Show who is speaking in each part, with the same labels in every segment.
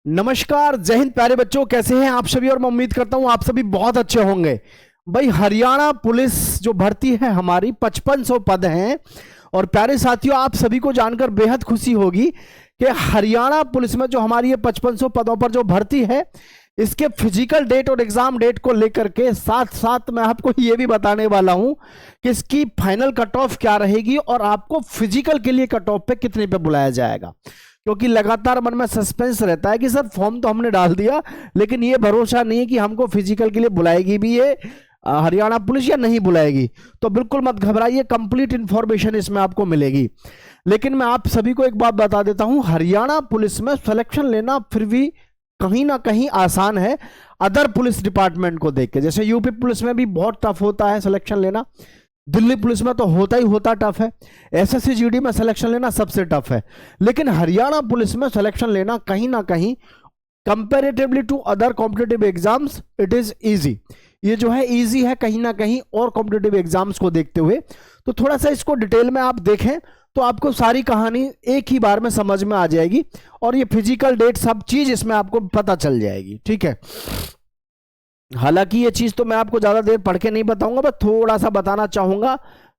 Speaker 1: नमस्कार, जय हिंद प्यारे बच्चों, कैसे हैं आप सभी। और मैं उम्मीद करता हूं आप सभी बहुत अच्छे होंगे। भाई, हरियाणा पुलिस जो भर्ती है हमारी 5500 पद हैं। और प्यारे साथियों, आप सभी को जानकर बेहद खुशी होगी कि हरियाणा पुलिस में जो हमारी ये 5500 पदों पर जो भर्ती है, इसके फिजिकल डेट और एग्जाम डेट को लेकर के साथ साथ मैं आपको ये भी बताने वाला हूं कि इसकी फाइनल कट ऑफ क्या रहेगी और आपको फिजिकल के लिए कट ऑफ पे कितने पे बुलाया जाएगा। क्योंकि लगातार मन में सस्पेंस रहता है कि सर फॉर्म तो हमने डाल दिया, लेकिन ये भरोसा नहीं है कि हमको फिजिकल के लिए बुलाएगी भी ये हरियाणा पुलिस या नहीं बुलाएगी। तो बिल्कुल मत घबराइए, कंप्लीट इंफॉर्मेशन इसमें आपको मिलेगी। लेकिन मैं आप सभी को एक बात बता देता हूं, हरियाणा पुलिस में सिलेक्शन लेना फिर भी कहीं ना कहीं आसान है अदर पुलिस डिपार्टमेंट को देख के। जैसे यूपी पुलिस में भी बहुत टफ होता है सिलेक्शन लेना, दिल्ली पुलिस में तो होता ही होता टफ है, एसएससी जीडी में सिलेक्शन लेना सबसे टफ है। लेकिन हरियाणा पुलिस में सिलेक्शन लेना कहीं ना कहीं comparatively to other competitive exams it is easy. ये जो है इजी है कहीं ना कहीं और कॉम्पिटिटिव एग्जाम्स को देखते हुए। तो थोड़ा सा इसको डिटेल में आप देखें तो आपको सारी कहानी एक ही बार में समझ में आ जाएगी और ये फिजिकल डेट सब चीज इसमें आपको पता चल जाएगी। ठीक है, हालांकि ये चीज तो मैं आपको ज्यादा देर पढ़ के नहीं बताऊंगा, बस थोड़ा सा बताना चाहूंगा।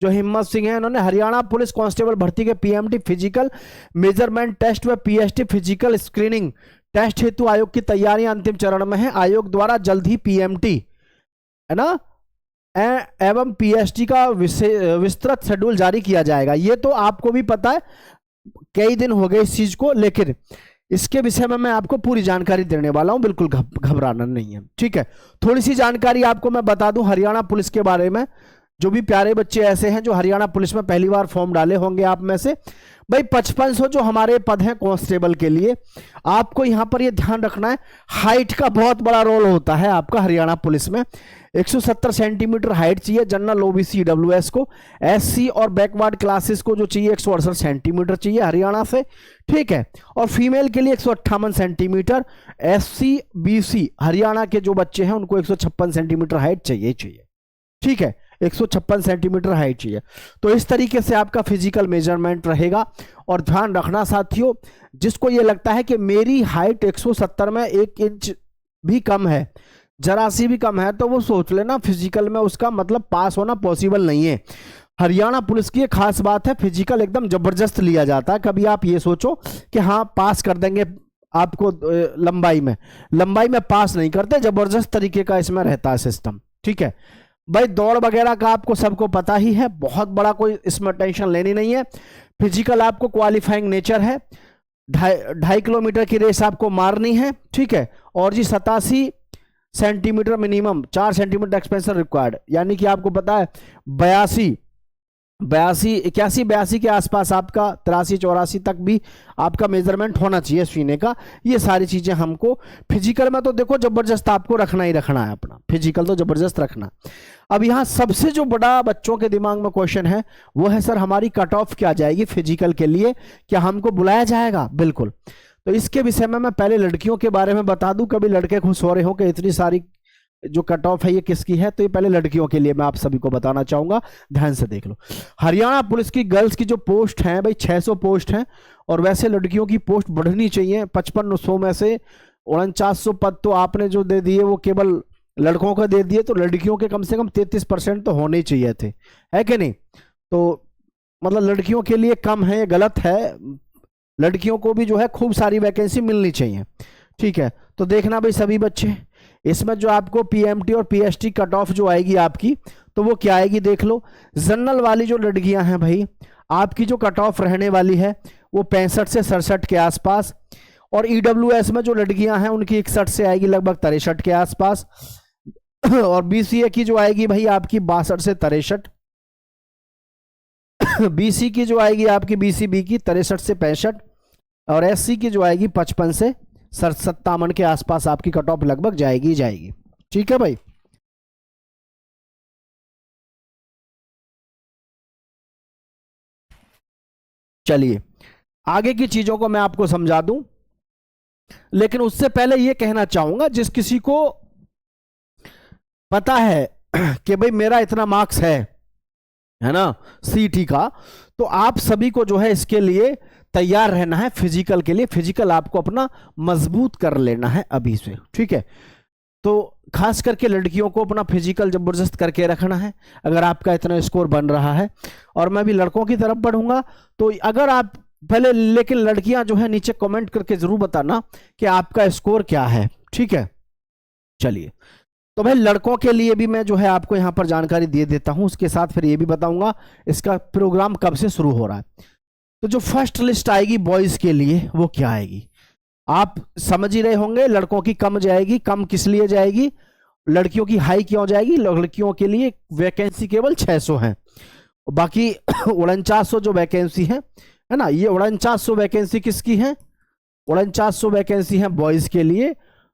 Speaker 1: जो हिम्मत सिंह है, इन्होंने हरियाणा पुलिस कांस्टेबल भर्ती के पीएमटी फिजिकल मेजरमेंट टेस्ट व पीएसटी फिजिकल स्क्रीनिंग टेस्ट हेतु आयोग की तैयारियां अंतिम चरण में है। आयोग द्वारा जल्द ही पीएमटी है ना एवं पीएसटी का विस्तृत शेड्यूल जारी किया जाएगा। ये तो आपको भी पता है, कई दिन हो गए इस चीज को, लेकिन इसके विषय में मैं आपको पूरी जानकारी देने वाला हूं, बिल्कुल घबराना नहीं है। ठीक है, थोड़ी सी जानकारी आपको मैं बता दूं हरियाणा पुलिस के बारे में। जो भी प्यारे बच्चे ऐसे हैं जो हरियाणा पुलिस में पहली बार फॉर्म डाले होंगे आप में से, भाई 5500 जो हमारे पद हैं कांस्टेबल के लिए, आपको यहां पर ये ध्यान रखना है, हाइट का बहुत बड़ा रोल होता है आपका हरियाणा पुलिस में। 170 सेंटीमीटर हाइट चाहिए जनरल ओबीसी डब्ल्यूएस को, एससी और बैकवर्ड क्लासेस को जो चाहिए 168 सेंटीमीटर चाहिए हरियाणा से। ठीक है, और फीमेल के लिए 158 सेंटीमीटर, एससी बीसी हरियाणा के जो बच्चे हैं उनको 156 सेंटीमीटर हाइट चाहिए। ठीक है, 156 सेंटीमीटर हाइट चाहिए। तो इस तरीके से आपका फिजिकल मेजरमेंट रहेगा। और ध्यान रखना साथियों, जिसको ये लगता है कि मेरी हाइट 170 में 1 इंच भी कम है, जरा सी भी कम है, तो वो सोच लेना फिजिकल में उसका मतलब पास होना पॉसिबल नहीं है। हरियाणा पुलिस की एक खास बात है, फिजिकल एकदम जबरदस्त लिया जाता है। कभी आप ये सोचो कि हाँ पास कर देंगे आपको लंबाई में पास नहीं करते, जबरदस्त तरीके का इसमें रहता है सिस्टम। ठीक है भाई, दौड़ वगैरह का आपको सबको पता ही है, बहुत बड़ा कोई इसमें टेंशन लेनी नहीं है। फिजिकल आपको क्वालिफाइंग नेचर है, 2.5 किलोमीटर की रेस आपको मारनी है। ठीक है, और जी 87 centimetre minimum, 4 centimetre expansion required, यानी कि आपको पता है 81 के आसपास आपका 83-84 तक भी आपका मेजरमेंट होना चाहिए सीने का। ये सारी चीजें हमको फिजिकल में तो देखो जबरदस्त आपको रखना ही रखना है, अपना फिजिकल तो जबरदस्त रखना। अब यहाँ सबसे जो बड़ा बच्चों के दिमाग में क्वेश्चन है वो है, सर हमारी कट ऑफ क्या जाएगी फिजिकल के लिए, क्या हमको बुलाया जाएगा? बिल्कुल। तो इसके विषय में मैं पहले लड़कियों के बारे में बता दूं, कभी लड़के खुश हो रहे हो कि इतनी सारी जो कट ऑफ है ये किसकी है, तो ये पहले लड़कियों के लिए मैं आप सभी को बताना चाहूंगा, ध्यान से देख लो। हरियाणा पुलिस की गर्ल्स की जो पोस्ट हैं भाई 600 पोस्ट हैं, और वैसे लड़कियों की पोस्ट बढ़नी चाहिए। 5500 में से 4900 पद तो आपने जो दे दिए वो केवल लड़कों को दे दिए, तो लड़कियों के कम से कम 33% तो होने चाहिए थे, है कि नहीं? तो मतलब लड़कियों के लिए कम है, ये गलत है। लड़कियों को भी जो है खूब सारी वैकेंसी मिलनी चाहिए। ठीक है, तो देखना भाई सभी बच्चे, इसमें जो आपको पीएमटी और पीएसटी कट ऑफ जो आएगी आपकी, तो वो क्या आएगी देख लो। जनरल वाली जो लड़कियां हैं भाई, आपकी जो कट ऑफ रहने वाली है वो 65 से 67 के आसपास, और ईडब्ल्यूएस में जो लड़कियां हैं उनकी 61 से आएगी लगभग 63 के आसपास, और बीसीए की जो आएगी भाई आपकी 62 से 63, बीसी की जो आएगी आपकी बीसीबी की 63 से 65, और एससी की जो आएगी 55 से 57 के आसपास आपकी कट ऑफ लगभग जाएगी। ठीक है भाई, चलिए आगे की चीजों को मैं आपको समझा दूं, लेकिन उससे पहले यह कहना चाहूंगा, जिस किसी को पता है कि भाई मेरा इतना मार्क्स है ना सीटी का, तो आप सभी को जो है इसके लिए तैयार रहना है फिजिकल के लिए। फिजिकल आपको अपना मजबूत कर लेना है अभी से, ठीक है। तो खास करके लड़कियों को अपना फिजिकल जबरदस्त करके रखना है अगर आपका इतना स्कोर बन रहा है। और मैं भी लड़कों की तरफ बढ़ूंगा, तो अगर आप पहले, लेकिन लड़कियां जो है नीचे कमेंट करके जरूर बताना कि आपका स्कोर क्या है, ठीक है। चलिए, तो भाई लड़कों के लिए भी मैं जो है आपको यहां पर जानकारी दे देता हूं, उसके साथ फिर ये भी बताऊंगा इसका प्रोग्राम कब से शुरू हो रहा है। तो जो फर्स्ट लिस्ट आएगी बॉयज के लिए वो क्या आएगी, आप समझ ही रहे होंगे। लड़कों की कम जाएगी, कम किस लिए जाएगी, लड़कियों की हाई क्यों जाएगी। लड़कियों के लिए वैकेंसी केवल 600 है, बाकी 4900 जो वैकेंसी है ना, ये 4900 वैकेंसी किसकी है, 4900 वैकेंसी है बॉयज के लिए,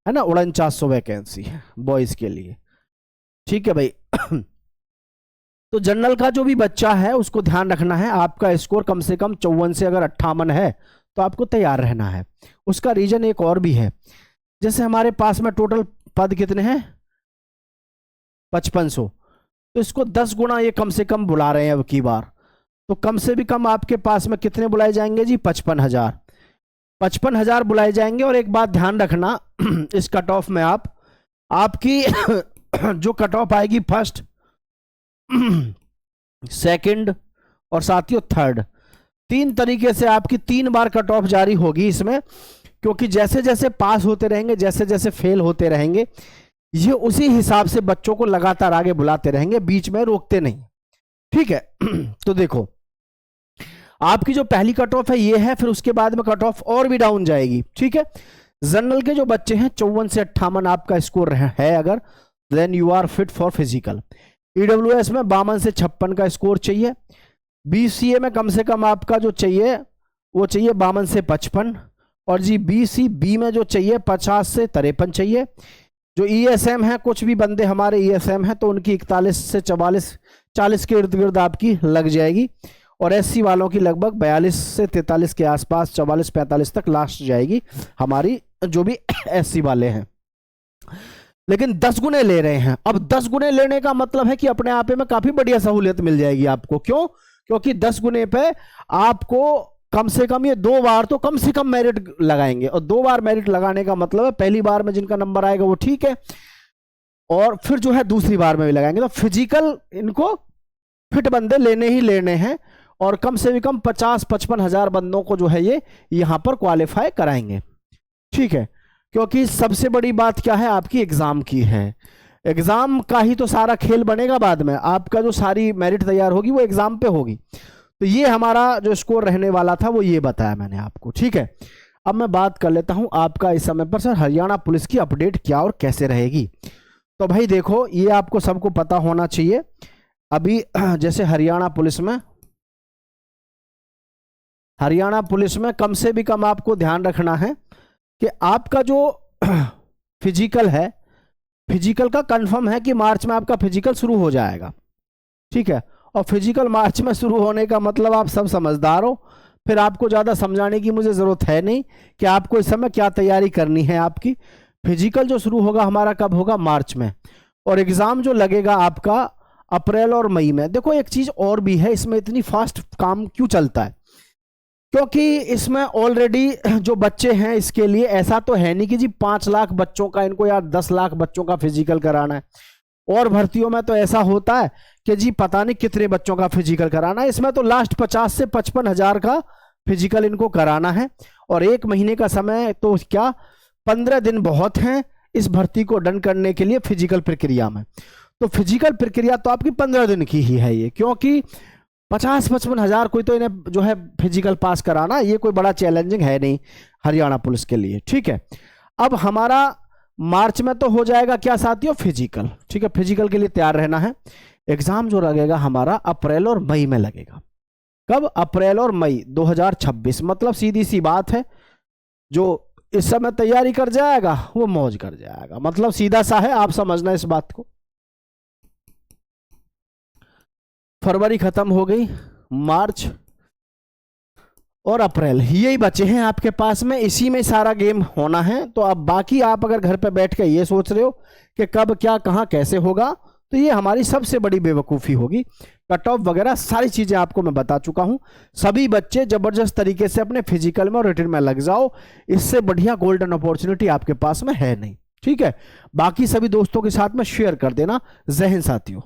Speaker 1: है ना, 4900 वैकेंसी है बॉयज के लिए, ठीक है भाई। तो जनरल का जो भी बच्चा है उसको ध्यान रखना है, आपका स्कोर कम से कम 54 से अगर 58 है तो आपको तैयार रहना है। उसका रीजन एक और भी है, जैसे हमारे पास में टोटल पद कितने हैं, 5500, तो इसको 10 गुना ये कम से कम बुला रहे हैं अब की बार, तो कम से भी कम आपके पास में कितने बुलाए जाएंगे जी, 55,000, 55,000 बुलाए जाएंगे। और एक बात ध्यान रखना, इस कट ऑफ में आपकी जो कट ऑफ आएगी फर्स्ट, सेकंड और साथियों थर्ड, 3 तरीके से आपकी 3 बार कट ऑफ जारी होगी इसमें, क्योंकि जैसे जैसे पास होते रहेंगे, जैसे जैसे फेल होते रहेंगे, ये उसी हिसाब से बच्चों को लगातार आगे बुलाते रहेंगे, बीच में रोकते नहीं, ठीक है। तो देखो, आपकी जो पहली कट ऑफ है ये है, फिर उसके बाद में कट ऑफ और भी डाउन जाएगी, ठीक है। जनरल के जो बच्चे हैं 54 से 58 आपका स्कोर है अगर, then you are fit for physical. EWS में 52 से 56 का स्कोर चाहिए। बीसीए में कम से कम आपका जो चाहिए वो चाहिए 52 से 55, और जी बीसी बी में जो चाहिए 50 से 53 चाहिए। जो ईएसएम है, कुछ भी बंदे हमारे ईएसएम हैं तो उनकी 41 से 44, 40 के इर्द गिर्द आपकी लग जाएगी, और एससी वालों की लगभग 42 से 43 के आसपास, 44-45 तक लास्ट जाएगी हमारी, जो भी एससी वाले हैं। लेकिन 10 गुने ले रहे हैं। अब 10 गुने लेने का मतलब है कि अपने आप में काफी बढ़िया सहूलियत मिल जाएगी आपको। क्यों? क्योंकि 10 गुने पे आपको कम से कम ये 2 बार तो कम से कम मेरिट लगाएंगे, और 2 बार मेरिट लगाने का मतलब है पहली बार में जिनका नंबर आएगा वो ठीक है, और फिर जो है दूसरी बार में भी लगाएंगे। तो फिजिकल इनको फिट बंदे लेने ही लेने हैं, और कम से भी कम 50-55 हजार बंदों को जो है ये यहां पर क्वालिफाई कराएंगे, ठीक है। क्योंकि सबसे बड़ी बात क्या है, आपकी एग्जाम की है। एग्जाम का ही तो सारा खेल बनेगा बाद में, आपका जो सारी मेरिट तैयार होगी वो एग्जाम पे होगी। तो ये हमारा जो स्कोर रहने वाला था वो ये बताया मैंने आपको, ठीक है। अब मैं बात कर लेता हूं आपका इस समय पर सर हरियाणा पुलिस की अपडेट क्या और कैसे रहेगी। तो भाई देखो, ये आपको सबको पता होना चाहिए। अभी जैसे हरियाणा पुलिस में कम से भी कम आपको ध्यान रखना है कि आपका जो फिजिकल है, फिजिकल का कंफर्म है कि मार्च में आपका फिजिकल शुरू हो जाएगा, ठीक है। और फिजिकल मार्च में शुरू होने का मतलब आप सब समझदार हो, फिर आपको ज़्यादा समझाने की मुझे ज़रूरत है नहीं कि आपको इस समय क्या तैयारी करनी है। आपकी फिजिकल जो शुरू होगा हमारा कब होगा, मार्च में, और एग्ज़ाम जो लगेगा आपका अप्रैल और मई में। देखो एक चीज़ और भी है, इसमें इतनी फास्ट काम क्यों चलता है, क्योंकि इसमें ऑलरेडी जो बच्चे हैं इसके लिए ऐसा तो है नहीं कि जी 5 लाख बच्चों का इनको या 10 लाख बच्चों का फिजिकल कराना है। और भर्तियों में तो ऐसा होता है कि जी पता नहीं कितने बच्चों का फिजिकल कराना है। इसमें तो लास्ट 50 से 55 हजार का फिजिकल इनको कराना है, और 1 महीने का समय तो क्या 15 दिन बहुत हैं इस भर्ती को डन करने के लिए फिजिकल प्रक्रिया में। तो फिजिकल प्रक्रिया तो आपकी 15 दिन की ही है ये, क्योंकि 50-55 हजार कोई तो इन्हें जो है फिजिकल पास कराना ये कोई बड़ा चैलेंजिंग है नहीं हरियाणा पुलिस के लिए, ठीक है। अब हमारा मार्च में तो हो जाएगा क्या साथियों, फिजिकल, ठीक है। फिजिकल के लिए तैयार रहना है। एग्जाम जो लगेगा हमारा अप्रैल और मई में लगेगा। कब? अप्रैल और मई 2026। मतलब सीधी सी बात है, जो इस समय तैयारी कर जाएगा वो मौज कर जाएगा। मतलब सीधा सा है, आप समझना इस बात को। फरवरी खत्म हो गई, मार्च और अप्रैल यही बचे हैं आपके पास में, इसी में सारा गेम होना है। तो अब बाकी आप अगर घर पे बैठ के ये सोच रहे हो कि कब क्या कहां कैसे होगा, तो ये हमारी सबसे बड़ी बेवकूफ़ी होगी। कट ऑफ वगैरह सारी चीज़ें आपको मैं बता चुका हूं। सभी बच्चे ज़बरदस्त तरीके से अपने फिजिकल में और रिटन में लग जाओ, इससे बढ़िया गोल्डन अपॉर्चुनिटी आपके पास में है नहीं। ठीक है, बाकी सभी दोस्तों के साथ में शेयर कर देना। जय हिंद साथियों।